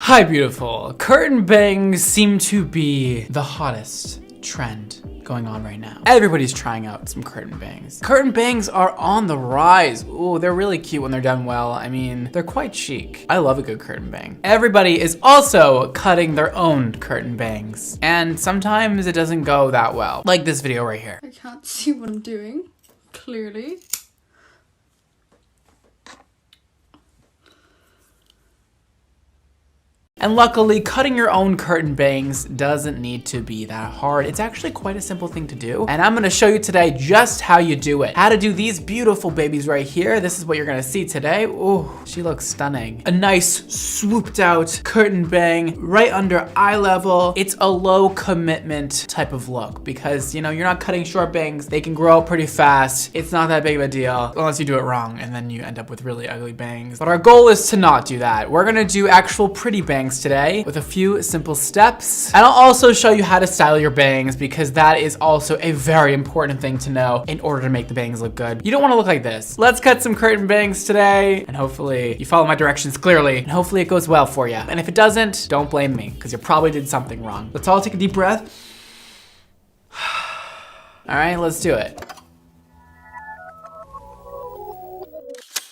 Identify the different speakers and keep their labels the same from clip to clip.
Speaker 1: Hi, beautiful. Curtain bangs seem to be the hottest trend going on right now. Everybody's trying out some curtain bangs. Curtain bangs are on the rise. Ooh, they're really cute when they're done well. I mean, they're quite chic. I love a good curtain bang. Everybody is also cutting their own curtain bangs. And sometimes it doesn't go that well. Like this video right here.
Speaker 2: I can't see what I'm doing, clearly.
Speaker 1: And luckily, cutting your own curtain bangs doesn't need to be that hard. It's actually quite a simple thing to do. And I'm gonna show you today just how you do it. How to do these beautiful babies right here. This is what you're gonna see today. Ooh, she looks stunning. A nice swooped out curtain bang right under eye level. It's a low commitment type of look because, you know, you're not cutting short bangs. They can grow up pretty fast. It's not that big of a deal unless you do it wrong and then you end up with really ugly bangs. But our goal is to not do that. We're gonna do actual pretty bangs today with a few simple steps. And I'll also show you how to style your bangs because that is also a very important thing to know in order to make the bangs look good. You don't want to look like this. Let's cut some curtain bangs today and hopefully you follow my directions clearly and hopefully it goes well for you. And if it doesn't, don't blame me because you probably did something wrong. Let's all take a deep breath. All right, let's do it.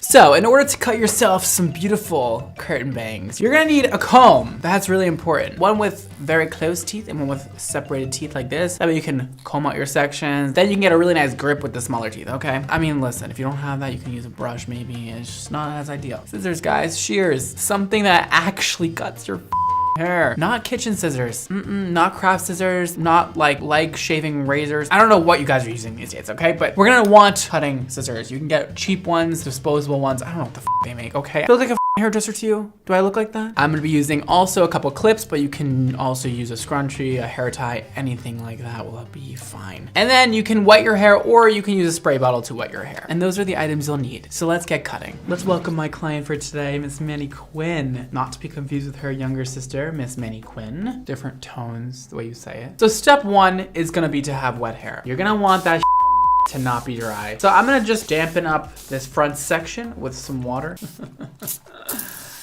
Speaker 1: So, in order to cut yourself some beautiful curtain bangs, you're gonna need a comb. That's really important. One with very close teeth and one with separated teeth like this. That way you can comb out your sections. Then you can get a really nice grip with the smaller teeth, okay? I mean, listen, if you don't have that, you can use a brush maybe. It's just not as ideal. Scissors, guys, shears. Something that actually cuts your hair. Not kitchen scissors, not craft scissors, not like leg shaving razors. I don't know what you guys are using these days, okay? But we're gonna want cutting scissors. You can get cheap ones, disposable ones. I don't know what the they make, okay? I look like a hairdresser to you? Do I look like that? I'm gonna be using also a couple clips, but you can also use a scrunchie, a hair tie, anything like that will be fine. And then you can wet your hair or you can use a spray bottle to wet your hair. And those are the items you'll need. So let's get cutting. Let's welcome my client for today, Miss Manny Quinn. Not to be confused with her younger sister, Miss Manny Quinn. Different tones, the way you say it. So step one is gonna be to have wet hair. You're gonna want that to not be dry. So I'm gonna just dampen up this front section with some water.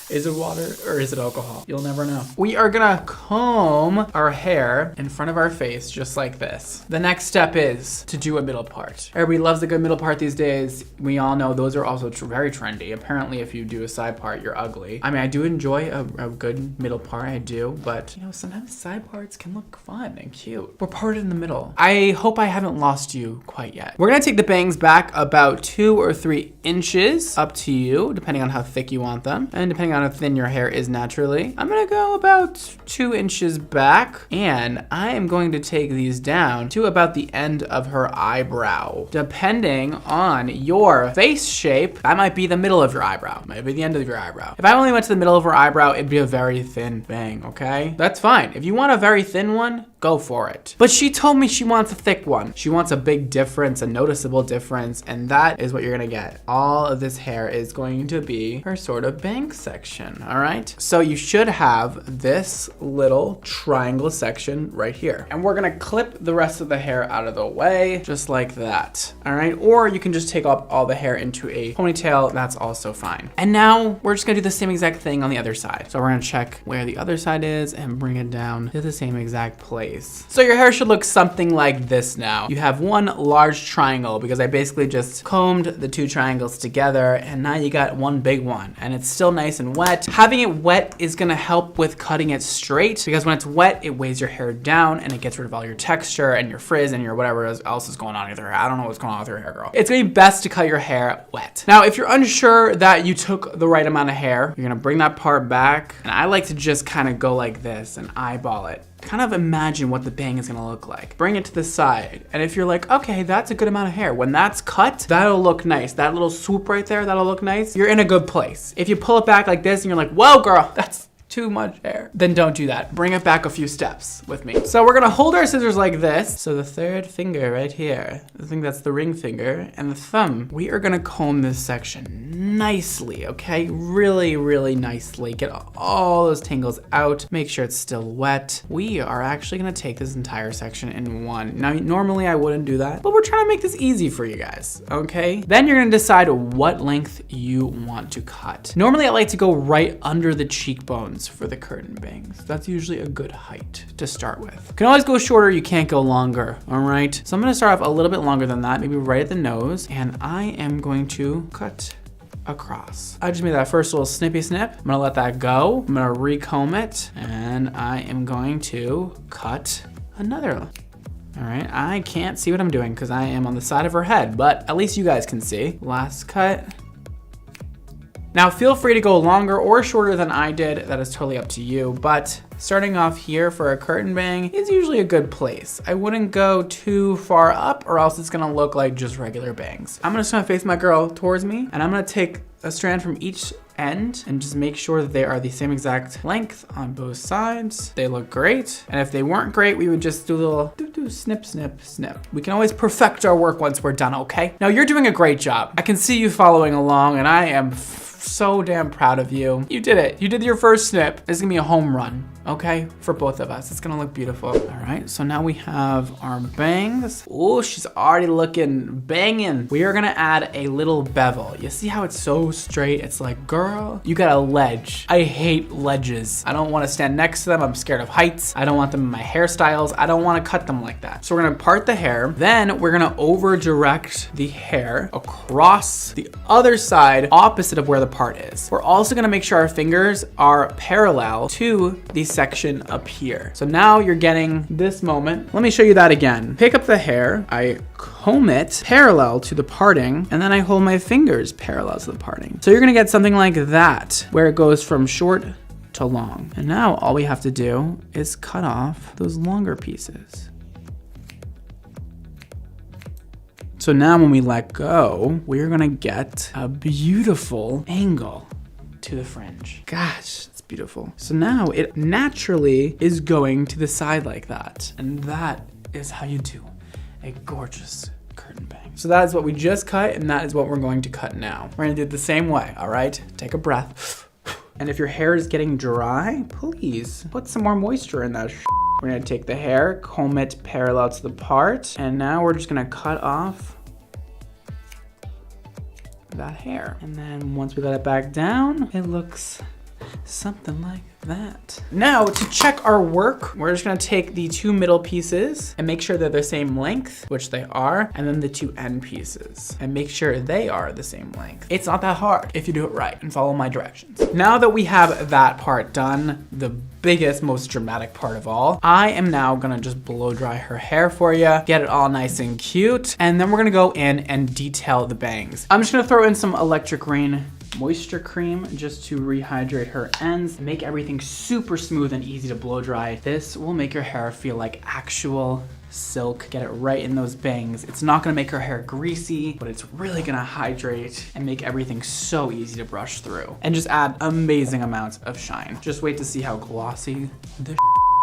Speaker 1: Is it water or is it alcohol? You'll never know. We are gonna comb our hair in front of our face just like this. The next step is to do a middle part. Everybody loves a good middle part these days. We all know those are also very trendy. Apparently if you do a side part, you're ugly. I mean, I do enjoy a good middle part, I do, but you know, sometimes side parts can look fun and cute. We're parted in the middle. I hope I haven't lost you quite yet. We're gonna take the bangs back about 2 or 3 inches, up to you, depending on how thick you want them, and depending on how thin your hair is naturally. I'm gonna go about 2 inches back, and I am going to take these down to about the end of her eyebrow. Depending on your face shape, that might be the middle of your eyebrow, might be the end of your eyebrow. If I only went to the middle of her eyebrow, it'd be a very thin bang, okay? That's fine. If you want a very thin one, go for it. But she told me she wants a thick one. She wants a big difference, a noticeable difference, and that is what you're gonna get. All of this hair is going to be her sort of bang section, all right? So you should have this little triangle section right here. And we're gonna clip the rest of the hair out of the way, just like that, all right? Or you can just take up all the hair into a ponytail, that's also fine. And now we're just gonna do the same exact thing on the other side. So we're gonna check where the other side is and bring it down to the same exact place. So your hair should look something like this now. You have one large triangle because I basically just combed the 2 triangles together and now you got one big one and it's still nice and wet. Having it wet is gonna help with cutting it straight because when it's wet, it weighs your hair down and it gets rid of all your texture and your frizz and your whatever else is going on with your hair. I don't know what's going on with your hair, girl. It's gonna be best to cut your hair wet. Now, if you're unsure that you took the right amount of hair, you're gonna bring that part back and I like to just kind of go like this and eyeball it. Kind of imagine what the bang is gonna look like. Bring it to the side. And if you're like, okay, that's a good amount of hair. When that's cut, that'll look nice. That little swoop right there, that'll look nice. You're in a good place. If you pull it back like this and you're like, whoa, girl, that's too much hair, then don't do that. Bring it back a few steps with me. So we're gonna hold our scissors like this. So the third finger right here, I think that's the ring finger, and the thumb. We are gonna comb this section nicely, okay? Really, really nicely. Get all those tangles out. Make sure it's still wet. We are actually gonna take this entire section in one. Now, normally I wouldn't do that, but we're trying to make this easy for you guys, okay? Then you're gonna decide what length you want to cut. Normally I like to go right under the cheekbones inches for the curtain bangs. That's usually a good height to start with. You can always go shorter, you can't go longer, all right? So I'm gonna start off a little bit longer than that, maybe right at the nose, and I am going to cut across. I just made that first little snippy snip. I'm gonna let that go. I'm gonna recomb it, and I am going to cut another one. All right, I can't see what I'm doing because I am on the side of her head, but at least you guys can see. Last cut. Now feel free to go longer or shorter than I did. That is totally up to you, but starting off here for a curtain bang is usually a good place. I wouldn't go too far up or else it's gonna look like just regular bangs. I'm just gonna face my girl towards me, and I'm gonna take a strand from each end and just make sure that they are the same exact length on both sides. They look great. And if they weren't great, we would just do a little snip, snip, snip. We can always perfect our work once we're done, okay? Now you're doing a great job. I can see you following along, and I am so damn proud of you. You did it. You did your first snip. It's gonna be a home run, okay? For both of us. It's gonna look beautiful. All right, so now we have our bangs. Oh, she's already looking banging. We are gonna add a little bevel. You see how it's so straight? It's like, girl, you got a ledge. I hate ledges. I don't wanna stand next to them. I'm scared of heights. I don't want them in my hairstyles. I don't wanna cut them like that. So we're gonna part the hair. Then we're gonna over direct the hair across the other side, opposite of where the part is. We're also gonna make sure our fingers are parallel to the section up here. So now you're getting this moment. Let me show you that again. Pick up the hair, I comb it parallel to the parting, and then I hold my fingers parallel to the parting. So you're gonna get something like that, where it goes from short to long. And now all we have to do is cut off those longer pieces. So now when we let go, we're gonna get a beautiful angle to the fringe. Gosh, it's beautiful. So now it naturally is going to the side like that. And that is how you do a gorgeous curtain bang. So that is what we just cut, and that is what we're going to cut now. We're gonna do it the same way, all right? Take a breath. And if your hair is getting dry, please put some more moisture in that. We're gonna take the hair, comb it parallel to the part, and now we're just gonna cut off that hair. And then once we let it back down, it looks something like that. Now to check our work, we're just gonna take the two middle pieces and make sure they're the same length, which they are, and then the two end pieces and make sure they are the same length. It's not that hard if you do it right and follow my directions. Now that we have that part done, the biggest, most dramatic part of all, I am now gonna just blow dry her hair for you, get it all nice and cute, and then we're gonna go in and detail the bangs. I'm just gonna throw in some electric rain moisture cream just to rehydrate her ends, make everything super smooth and easy to blow dry. This will make your hair feel like actual silk. Get it right in those bangs. It's not gonna make her hair greasy, but it's really gonna hydrate and make everything so easy to brush through and just add amazing amounts of shine. Just wait to see how glossy this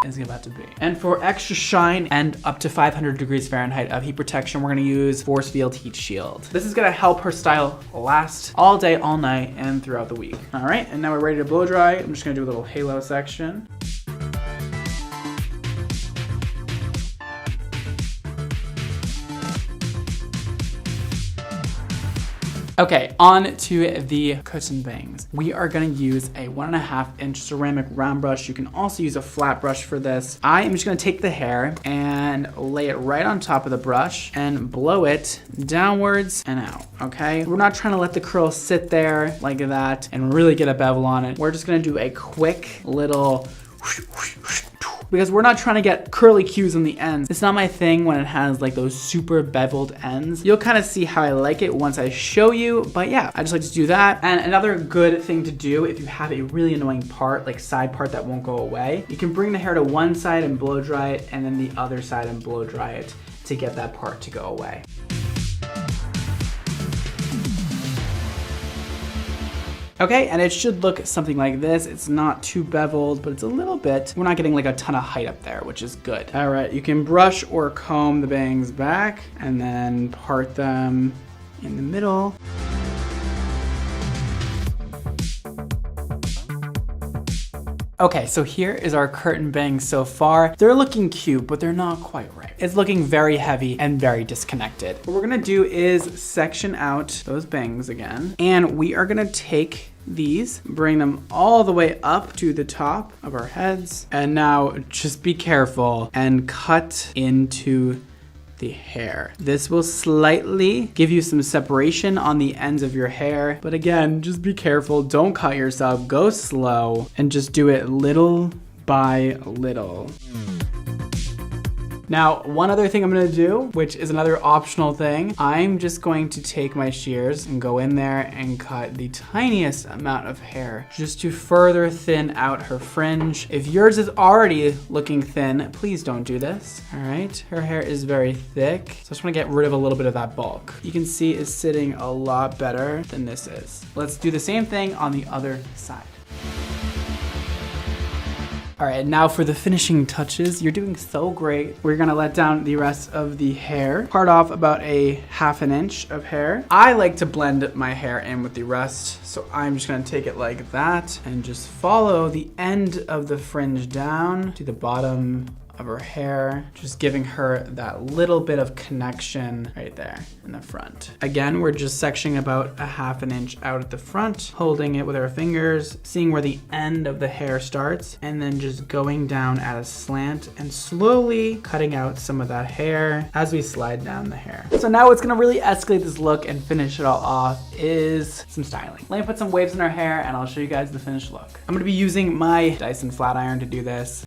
Speaker 1: is about to be. And for extra shine and up to 500 degrees Fahrenheit of heat protection, we're gonna use Force Field Heat Shield. This is gonna help her style last all day, all night, and throughout the week. All right, and now we're ready to blow dry. I'm just gonna do a little halo section. Okay, on to the curtain bangs. We are gonna use a 1.5 inch ceramic round brush. You can also use a flat brush for this. I am just gonna take the hair and lay it right on top of the brush and blow it downwards and out, okay? We're not trying to let the curl sit there like that and really get a bevel on it. We're just gonna do a quick little because we're not trying to get curly cues on the ends. It's not my thing when it has like those super beveled ends. You'll kind of see how I like it once I show you, but yeah, I just like to do that. And another good thing to do if you have a really annoying part, like side part that won't go away, you can bring the hair to one side and blow dry it and then the other side and blow dry it to get that part to go away. Okay, and it should look something like this. It's not too beveled, but it's a little bit. We're not getting like a ton of height up there, which is good. All right, you can brush or comb the bangs back and then part them in the middle. Okay, so here is our curtain bangs so far. They're looking cute, but they're not quite right. It's looking very heavy and very disconnected. What we're gonna do is section out those bangs again, and we are gonna take these, bring them all the way up to the top of our heads. And now just be careful and cut into the hair. This will slightly give you some separation on the ends of your hair. But again, just be careful. Don't cut yourself. Go slow and just do it little by little. Now, one other thing I'm gonna do, which is another optional thing, I'm just going to take my shears and go in there and cut the tiniest amount of hair just to further thin out her fringe. If yours is already looking thin, please don't do this, all right? Her hair is very thick, so I just wanna get rid of a little bit of that bulk. You can see it's sitting a lot better than this is. Let's do the same thing on the other side. All right, now for the finishing touches. You're doing so great. We're gonna let down the rest of the hair. Part off about a 1/2 inch of hair. I like to blend my hair in with the rest, so I'm just gonna take it like that and just follow the end of the fringe down to the bottom of her hair, just giving her that little bit of connection right there in the front. Again, we're just sectioning about a 1/2 inch out at the front, holding it with our fingers, seeing where the end of the hair starts, and then just going down at a slant and slowly cutting out some of that hair as we slide down the hair. So now what's gonna really escalate this look and finish it all off is some styling. Let me put some waves in our hair and I'll show you guys the finished look. I'm gonna be using my Dyson flat iron to do this.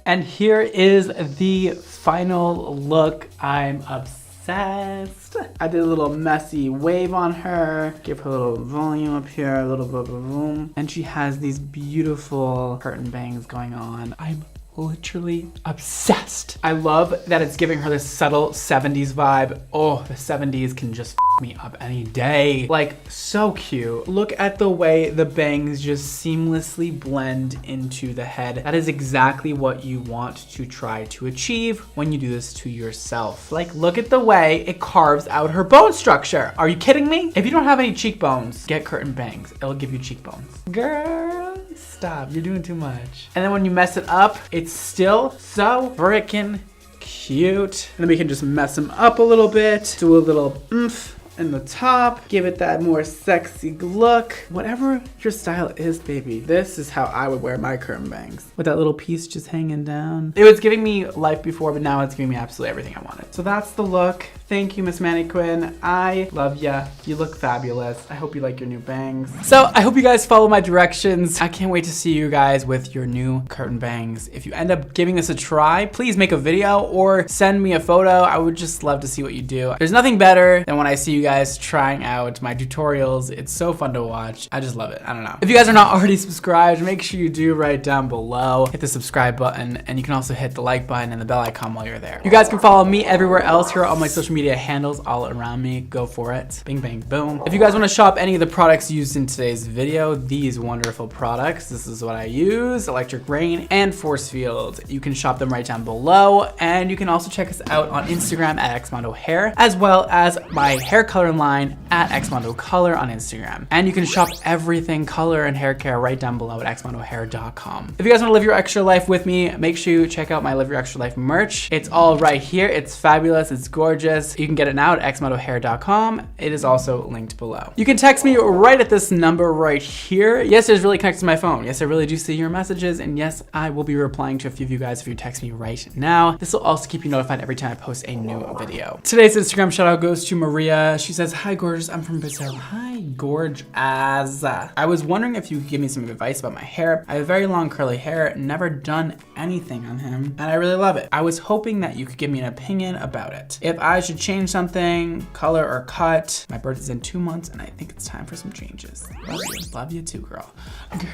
Speaker 1: And here is the final look. I'm obsessed. I did a little messy wave on her, give her a little volume up here, a little bit of boom. And she has these beautiful curtain bangs going on. I'm literally obsessed. I love that it's giving her this subtle 70s vibe. Oh, the 70s can just me up any day. Like, so cute. Look at the way the bangs just seamlessly blend into the head. That is exactly what you want to try to achieve when you do this to yourself. Like, look at the way it carves out her bone structure. Are you kidding me? If you don't have any cheekbones, get curtain bangs. It'll give you cheekbones. Girl, stop. You're doing too much. And then when you mess it up, it's still so freaking cute. And then we can just mess them up a little bit, do a little oomph in the top, give it that more sexy look. Whatever your style is, baby, this is how I would wear my curtain bangs. With that little piece just hanging down. It was giving me life before, but now it's giving me absolutely everything I wanted. So that's the look. Thank you, Miss Mannequin. I love ya. You look fabulous. I hope you like your new bangs. So I hope you guys follow my directions. I can't wait to see you guys with your new curtain bangs. If you end up giving this a try, please make a video or send me a photo. I would just love to see what you do. There's nothing better than when I see you guys trying out my tutorials. It's so fun to watch. I just love it. I don't know. If you guys are not already subscribed, make sure you do right down below. Hit the subscribe button, and you can also hit the like button and the bell icon while you're there. You guys can follow me everywhere else. Here are all my social media handles all around me. Go for it. Bing, bang, boom. If you guys want to shop any of the products used in today's video, these wonderful products, this is what I use, Electric Rain and Force Field. You can shop them right down below, and you can also check us out on Instagram at xmondohair, as well as my hair coloring line at xmondocolor on Instagram. And you can shop everything color and hair care right down below at xmondohair.com. If you guys want to live your extra life with me, make sure you check out my Live Your Extra Life merch. It's all right here. It's fabulous. It's gorgeous. You can get it now at xmondohair.com. It is also linked below. You can text me right at this number right here. Yes, it's really connected to my phone. Yes, I really do see your messages. And yes, I will be replying to a few of you guys if you text me right now. This will also keep you notified every time I post a new video. Today's Instagram shout out goes to Maria. She says, "Hi, gorgeous. I'm from Brazil." Hi, gorge as. I was wondering if you could give me some advice about my hair. I have very long curly hair, never done anything on him, and I really love it. I was hoping that you could give me an opinion about it. If I should change something, color or cut. My birth is in 2 months, and I think it's time for some changes. Love you. Love you too, girl.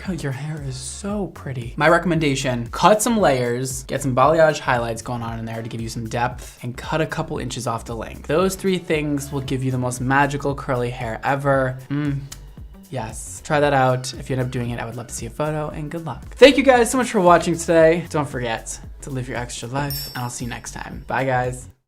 Speaker 1: Girl, your hair is so pretty. My recommendation, cut some layers, get some balayage highlights going on in there to give you some depth, and cut a couple inches off the length. Those 3 things will give you the most magical curly hair ever. Yes, try that out. If you end up doing it, I would love to see a photo, and good luck. Thank you guys so much for watching today. Don't forget to live your extra life, and I'll see you next time. Bye, guys.